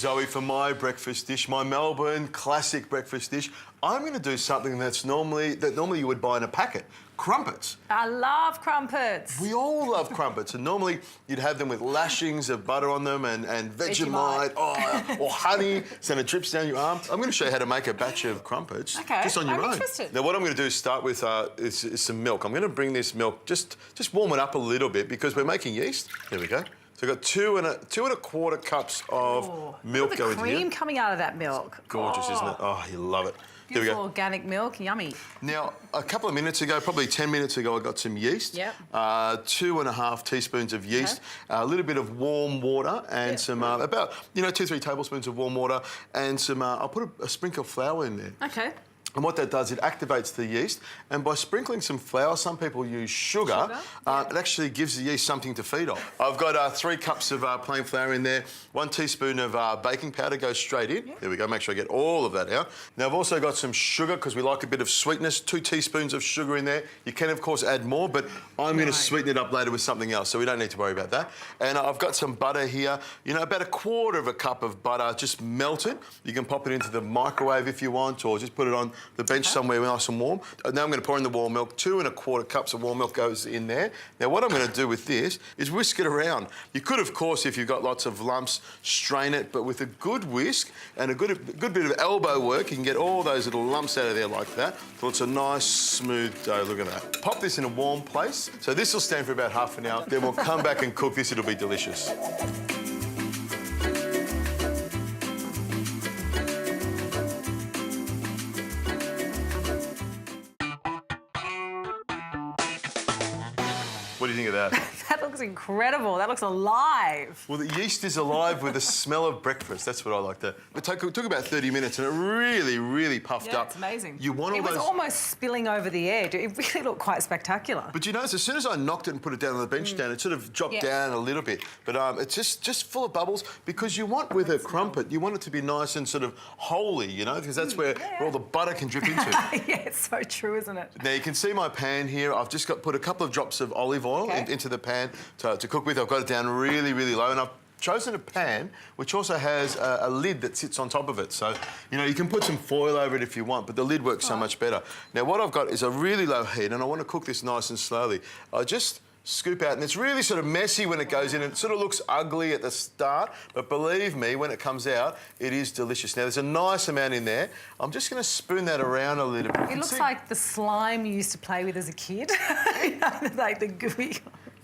Zoe, for my breakfast dish, my Melbourne classic breakfast dish, I'm going to do something that normally you would buy in a packet. Crumpets. I love crumpets. We all love crumpets, and normally you'd have them with lashings of butter on them and Vegemite, or honey, so it drips down your arm. I'm going to show you how to make a batch of crumpets just on your own. Interested. Now, what I'm going to do is start with is some milk. I'm going to bring this milk, just warm it up a little bit because we're making yeast. There we go. So I've got two and a quarter cups of milk going here. The cream coming out of that milk. Gorgeous, isn't it? Oh, you love it. Beautiful organic milk, yummy. Now, a couple of minutes ago, probably 10 minutes ago, I got some yeast. Yep. 2.5 teaspoons of yeast, a little bit of warm water, and some about 2-3 tablespoons of warm water, and some. I'll put a sprinkle of flour in there. Okay. And what that does, it activates the yeast. And by sprinkling some flour, some people use sugar. It actually gives the yeast something to feed on. I've got 3 cups of plain flour in there. 1 teaspoon of baking powder goes straight in. There we go, make sure I get all of that out. Now, I've also got some sugar because we like a bit of sweetness. 2 teaspoons of sugar in there. You can, of course, add more, but I'm going to sweeten it up later with something else, so we don't need to worry about that. And I've got some butter here. About 1/4 cup of butter, just melted. You can pop it into the microwave if you want, or just put it on the bench somewhere nice and warm. Now I'm going to pour in the warm milk. 2.25 cups of warm milk goes in there. Now what I'm going to do with this is whisk it around. You could, of course, if you've got lots of lumps, strain it, but with a good whisk and a good bit of elbow work, you can get all those little lumps out of there like that. So it's a nice, smooth dough. Look at that. Pop this in a warm place. So this will stand for about half an hour. Then we'll come back and cook this. It'll be delicious. What do you think of that? That looks incredible. That looks alive. Well, the yeast is alive with the smell of breakfast. That's what I like to... It took about 30 minutes and it really, really puffed up. Yeah, it's amazing. You want all It was almost spilling over the edge. It really looked quite spectacular. But you notice, as soon as I knocked it and put it down on the bench stand, it sort of dropped down a little bit. But it's just full of bubbles because you want, with a crumpet, you want it to be nice and sort of holy, because that's where all the butter can drip into. Yeah, it's so true, isn't it? Now, you can see my pan here. I've just put a couple of drops of olive oil into the pan to cook with. I've got it down really, really low, and I've chosen a pan which also has a lid that sits on top of it. So, you can put some foil over it if you want, but the lid works so much better. Now, what I've got is a really low heat, and I want to cook this nice and slowly. I just scoop out, and it's really sort of messy when it goes in. It sort of looks ugly at the start, but believe me, when it comes out, it is delicious. Now, there's a nice amount in there. I'm just going to spoon that around a little bit. It looks like the slime you used to play with as a kid. Like the gooey.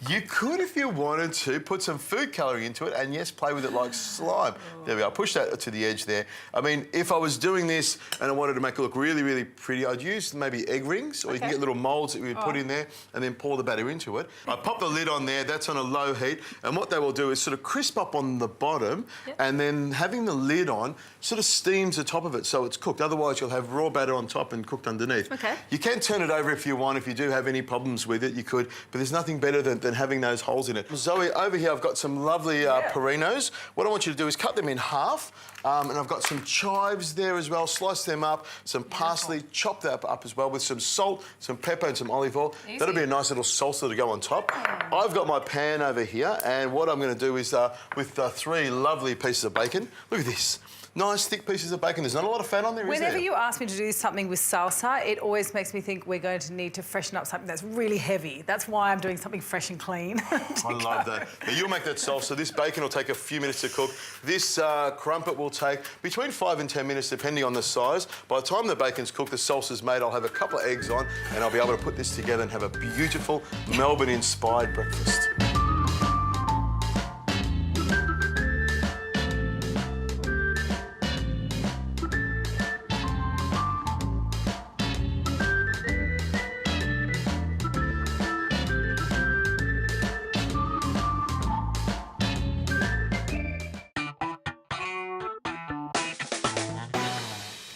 You could, if you wanted to, put some food colouring into it and, yes, play with it like slime. There we go. Push that to the edge there. I mean, if I was doing this and I wanted to make it look really, really pretty, I'd use maybe egg rings, or you can get little moulds that we would put in there and then pour the batter into it. I pop the lid on there. That's on a low heat. And what they will do is sort of crisp up on the bottom, and then having the lid on sort of steams the top of it so it's cooked. Otherwise, you'll have raw batter on top and cooked underneath. You can turn it over if you want. If you do have any problems with it, you could. But there's nothing better than having those holes in it. Zoe, over here I've got some lovely perinos. What I want you to do is cut them in half, and I've got some chives there as well. Slice them up, some parsley, chop that up as well with some salt, some pepper and some olive oil. That'll be a nice little salsa to go on top. I've got my pan over here, and what I'm going to do is with 3 lovely pieces of bacon. Look at this. Nice, thick pieces of bacon. There's not a lot of fat on there, is there? Whenever you ask me to do something with salsa, it always makes me think we're going to need to freshen up something that's really heavy. That's why I'm doing something fresh and clean. I love that. Now, you'll make that salsa. This bacon will take a few minutes to cook. This crumpet will take between 5 and 10 minutes, depending on the size. By the time the bacon's cooked, the salsa's made, I'll have a couple of eggs on, and I'll be able to put this together and have a beautiful Melbourne-inspired breakfast.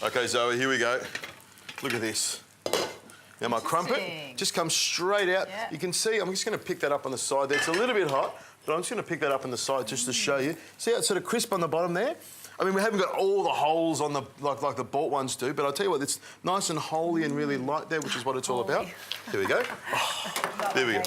Okay, Zoe, here we go. Look at this. Now, my crumpet just comes straight out. You can see, I'm just going to pick that up on the side there. It's a little bit hot, but I'm just going to pick that up on the side just to show you. See how it's sort of crisp on the bottom there? I mean, we haven't got all the holes on the like the bought ones do, but I'll tell you what, it's nice and holy and really light there, which is what it's all about. Here we go. Oh, there we go.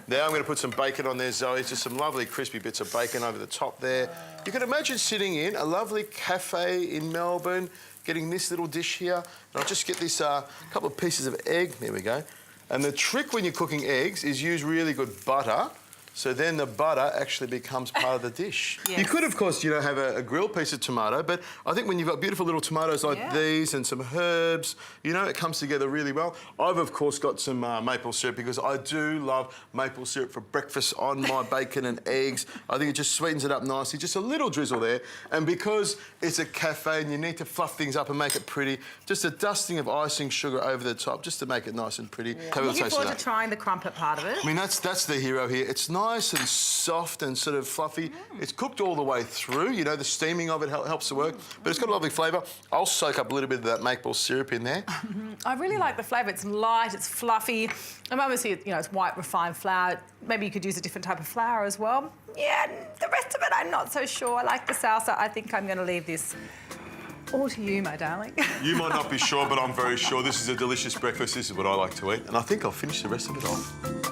Now I'm going to put some bacon on there, Zoe. Just some lovely crispy bits of bacon over the top there. You can imagine sitting in a lovely cafe in Melbourne, getting this little dish here. And I'll just get this couple of pieces of egg. There we go. And the trick when you're cooking eggs is use really good butter. So then the butter actually becomes part of the dish. Yes. You could, of course, you know, have a grilled piece of tomato, but I think when you've got beautiful little tomatoes like these and some herbs, you know, it comes together really well. I've, of course, got some maple syrup because I do love maple syrup for breakfast on my bacon and eggs. I think it just sweetens it up nicely. Just a little drizzle there. And because it's a cafe and you need to fluff things up and make it pretty, just a dusting of icing sugar over the top just to make it nice and pretty. I'm looking forward to trying the crumpet part of it. I mean, that's the hero here. It's nice and soft and sort of fluffy. It's cooked all the way through. You know, the steaming of it helps to work. But it's got a lovely flavour. I'll soak up a little bit of that maple syrup in there. I really like the flavour. It's light, it's fluffy. And obviously, you know, it's white refined flour. Maybe you could use a different type of flour as well. Yeah, the rest of it, I'm not so sure. I like the salsa. I think I'm going to leave this all to you, my darling. You might not be sure, but I'm very sure. This is a delicious breakfast. This is what I like to eat. And I think I'll finish the rest of it off.